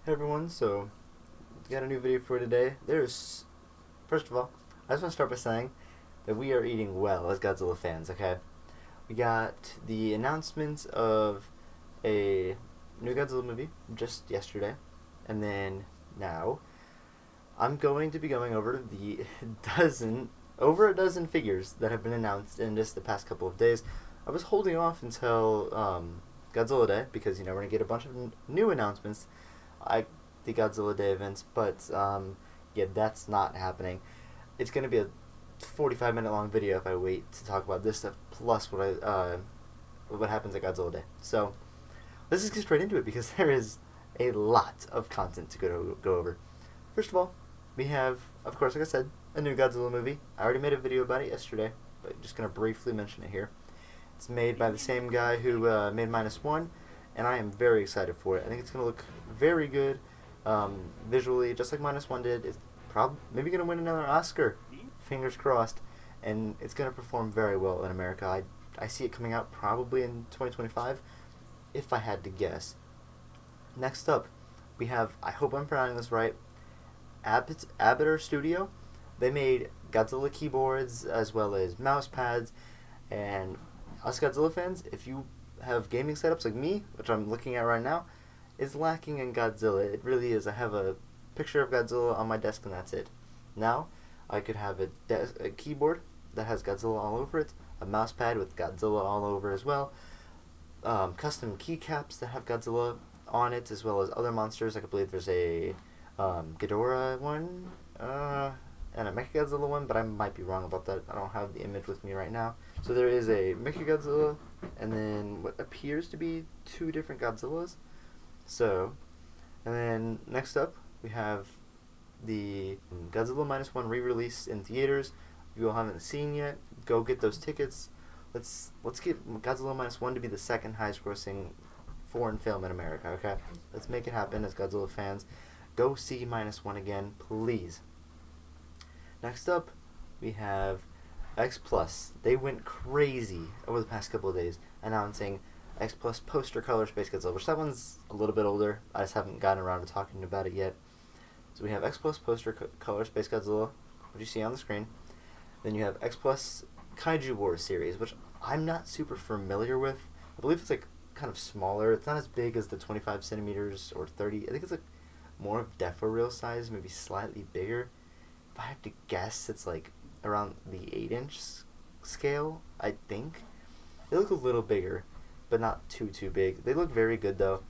Hey everyone, so got a new video for today. First of all, I just want to start by saying that we are eating well as Godzilla fans, okay? We got the announcement of a new Godzilla movie just yesterday, and then now I'm going to be going over the over a dozen figures that have been announced in just the past couple of days. I was holding off until Godzilla Day because, we're going to get a bunch of new announcements. I the Godzilla Day events, but yeah, that's not happening. It's gonna be a 45-minute long video if I wait to talk about this stuff plus what happens at Godzilla Day. So let's just get straight into it because there is a lot of content to go over. First of all, we have, of course, like I said, a new Godzilla movie. I already made a video about it yesterday, but I'm just gonna briefly mention it here. It's made by the same guy who made -1, and I am very excited for it. I think it's going to look very good visually, just like -1 did. It's maybe going to win another Oscar, fingers crossed, and it's going to perform very well in America. I see it coming out probably in 2025, if I had to guess. Next up, we have, I hope I'm pronouncing this right, Abator Studio. They made Godzilla keyboards as well as mouse pads, and us Godzilla fans, if you have gaming setups like me, which I'm looking at right now, is lacking in Godzilla. It really is. I have a picture of Godzilla on my desk and that's it. Now, I could have a keyboard that has Godzilla all over it, a mouse pad with Godzilla all over as well, custom keycaps that have Godzilla on it, as well as other monsters. Like I believe there's a Ghidorah one, and a Mechagodzilla one, but I might be wrong about that. I don't have the image with me right now. So there is a Mechagodzilla, and then what appears to be two different Godzillas. So, and then next up, we have the Godzilla -1 re-release in theaters. If you all haven't seen yet, go get those tickets. Let's get Godzilla -1 to be the second highest grossing foreign film in America, okay? Let's make it happen as Godzilla fans. Go see -1 again, please. Next up, we have Xplus. They went crazy over the past couple of days announcing Xplus poster color Space Godzilla, which that one's a little bit older. I just haven't gotten around to talking about it yet. So we have Xplus poster color Space Godzilla, which you see on the screen. Then you have Xplus Kaiju Wars series, which I'm not super familiar with. I believe it's like kind of smaller. It's not as big as the 25 centimeters or 30. I think it's like more of Defo size, maybe slightly bigger. If I have to guess, it's like around the 8-inch scale, I think. They look a little bigger, but not too big. They look very good though.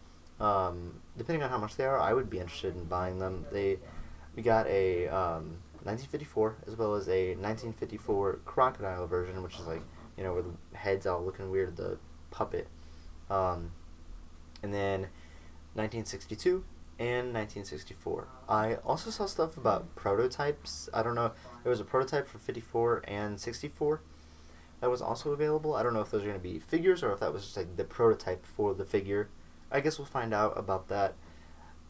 Depending on how much they are, I would be interested in buying them. We got a 1954 as well as a 1954 crocodile version, which is like, where the head's all looking weird, the puppet. And then 1962 and 1964. I also saw stuff about prototypes. I don't know. There was a prototype for 54 and 64 that was also available. I don't know if those are going to be figures or if that was just like the prototype for the figure. I guess we'll find out about that.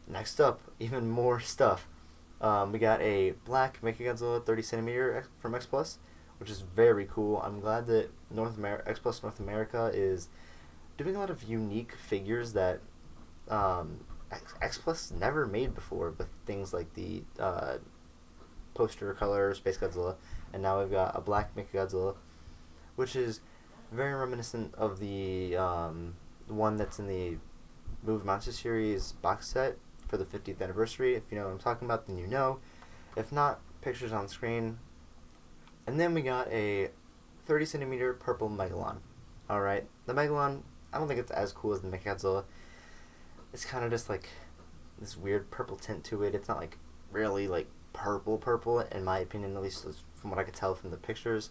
Next up, even more stuff. We got a black Mechagodzilla 30 centimeter from Xplus, which is very cool. I'm glad that Xplus North America is doing a lot of unique figures that Xplus never made before, with things like the poster color Space Godzilla, and now we've got a black Mechagodzilla, which is very reminiscent of the one that's in the Movie Monster series box set for the 50th anniversary. If you know what I'm talking about, then you know. If not, pictures on screen. And then we got a 30 centimeter purple Megalon. Alright, the Megalon, I don't think it's as cool as the Mechagodzilla. It's kind of just like this weird purple tint to it. It's not like really like purple in my opinion, at least from what I could tell from the pictures.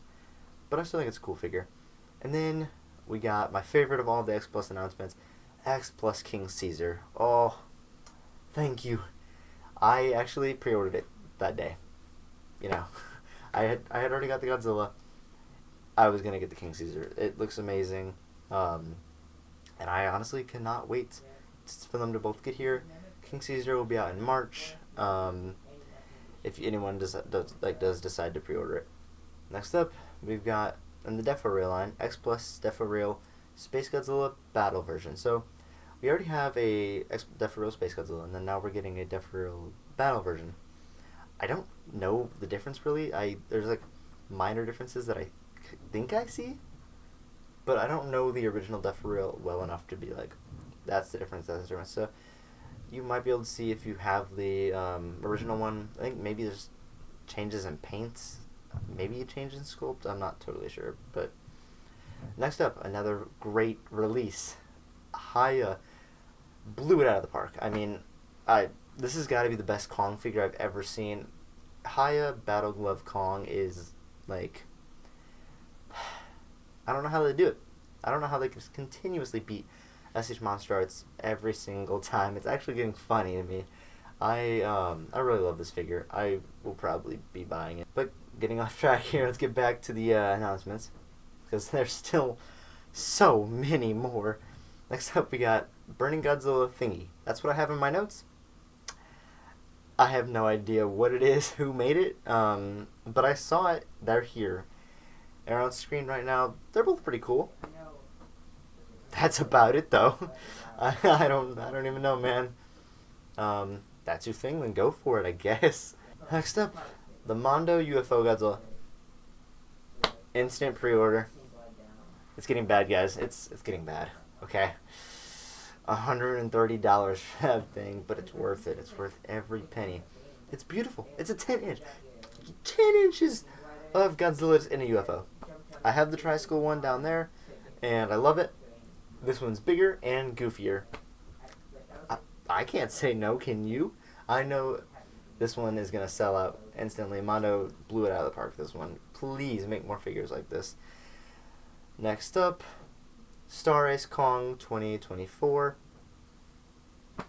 But I still think it's a cool figure. And then we got my favorite of all the Xplus announcements, Xplus King Caesar. Oh, thank you. I actually pre-ordered it that day. I had already got the Godzilla. I was gonna get the King Caesar. It looks amazing, and I honestly cannot wait for them to both get here. King Caesar will be out in March. If anyone does decide to pre-order it. Next up, we've got in the Defo Rail line, Xplus Defo Rail Space Godzilla Battle version. So we already have a Death Row Space Godzilla, and then now we're getting a Death Row Battle version. I don't know the difference really. There's like minor differences that I think I see, but I don't know the original Death Row well enough to be like, that's the difference. That's the difference. So you might be able to see if you have the original one. I think maybe there's changes in paints, maybe a change in sculpt. I'm not totally sure. But next up, another great release. Hiya blew it out of the park. I mean, this has got to be the best Kong figure I've ever seen. Hiya Battle Glove Kong is like, I don't know how they do it. I don't know how they can continuously beat SH Monster Arts every single time. It's actually getting funny to me. I really love this figure. I will probably be buying it. But getting off track here, let's get back to the announcements, because there's still so many more. Next up, we got Burning Godzilla thingy. That's what I have in my notes. I have no idea what it is, who made it, but I saw it. They're here. They're on screen right now. They're both pretty cool. That's about it, though. I don't even know, man. That's your thing, then go for it, I guess. Next up, the Mondo UFO Godzilla. Instant pre-order. It's getting bad, guys. It's getting bad. Okay. $130 for that thing, but it's worth it. It's worth every penny. It's beautiful. It's a 10-inch. 10 inches of Godzilla's in a UFO. I have the tri-skull one down there, and I love it. This one's bigger and goofier. I can't say no, can you? I know this one is going to sell out instantly. Mondo blew it out of the park, this one. Please make more figures like this. Next up, Star Ace Kong 2024.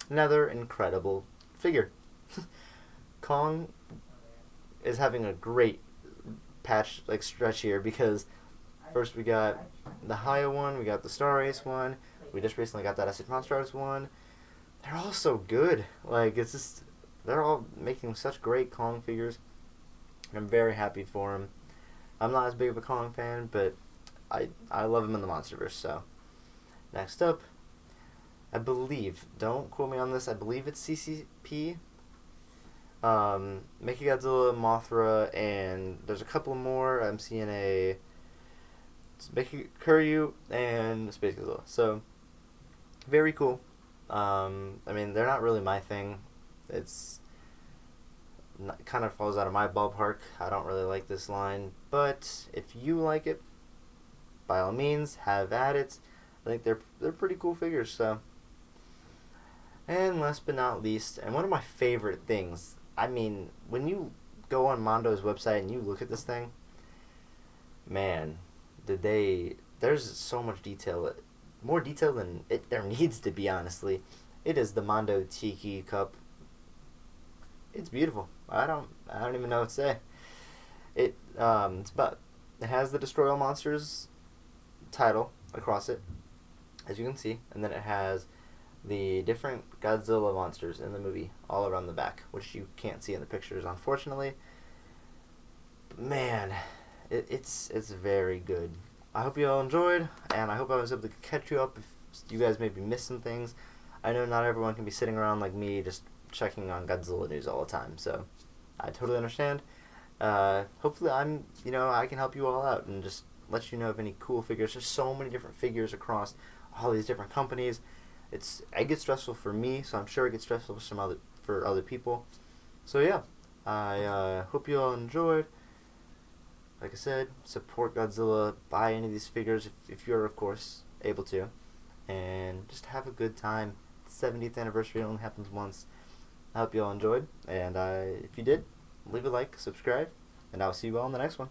Another incredible figure. Kong is having a great patch, like, stretch here, because first we got the Hiya one, we got the Star Ace one, we just recently got that SH Monster Arts one. They're all so good. Like, it's just, they're all making such great Kong figures. I'm very happy for them. I'm not as big of a Kong fan, but I love him in the Monsterverse. So next up, I believe, don't quote me on this, I believe it's CCP, Mechagodzilla, Mothra, and there's a couple more. I'm seeing a Mechakuryu and Space Godzilla. So very cool. I mean, they're not really my thing. It's kind of falls out of my ballpark. I don't really like this line, but if you like it, by all means, have at it. I think they're pretty cool figures. So, and last but not least, and one of my favorite things. I mean, when you go on Mondo's website and you look at this thing, man, there's so much detail. More detail than there needs to be, honestly. It is the Mondo Tiki Cup. It's beautiful. I don't even know what to say. It has the Destroy All Monsters title across it, as you can see, and then it has the different Godzilla monsters in the movie all around the back, which you can't see in the pictures, unfortunately. But man, it's very good. I hope you all enjoyed, and I hope I was able to catch you up if you guys maybe missed some things. I know not everyone can be sitting around like me just checking on Godzilla news all the time, so I totally understand. Hopefully I can help you all out and just let you know of any cool figures. There's so many different figures across all these different companies. It gets stressful for me, so I'm sure it gets stressful for other people. So yeah, I hope you all enjoyed. Like I said, support Godzilla, buy any of these figures if you're, of course, able to, and just have a good time. 70th anniversary only happens once. I hope you all enjoyed, and if you did, leave a like, subscribe, and I'll see you all in the next one.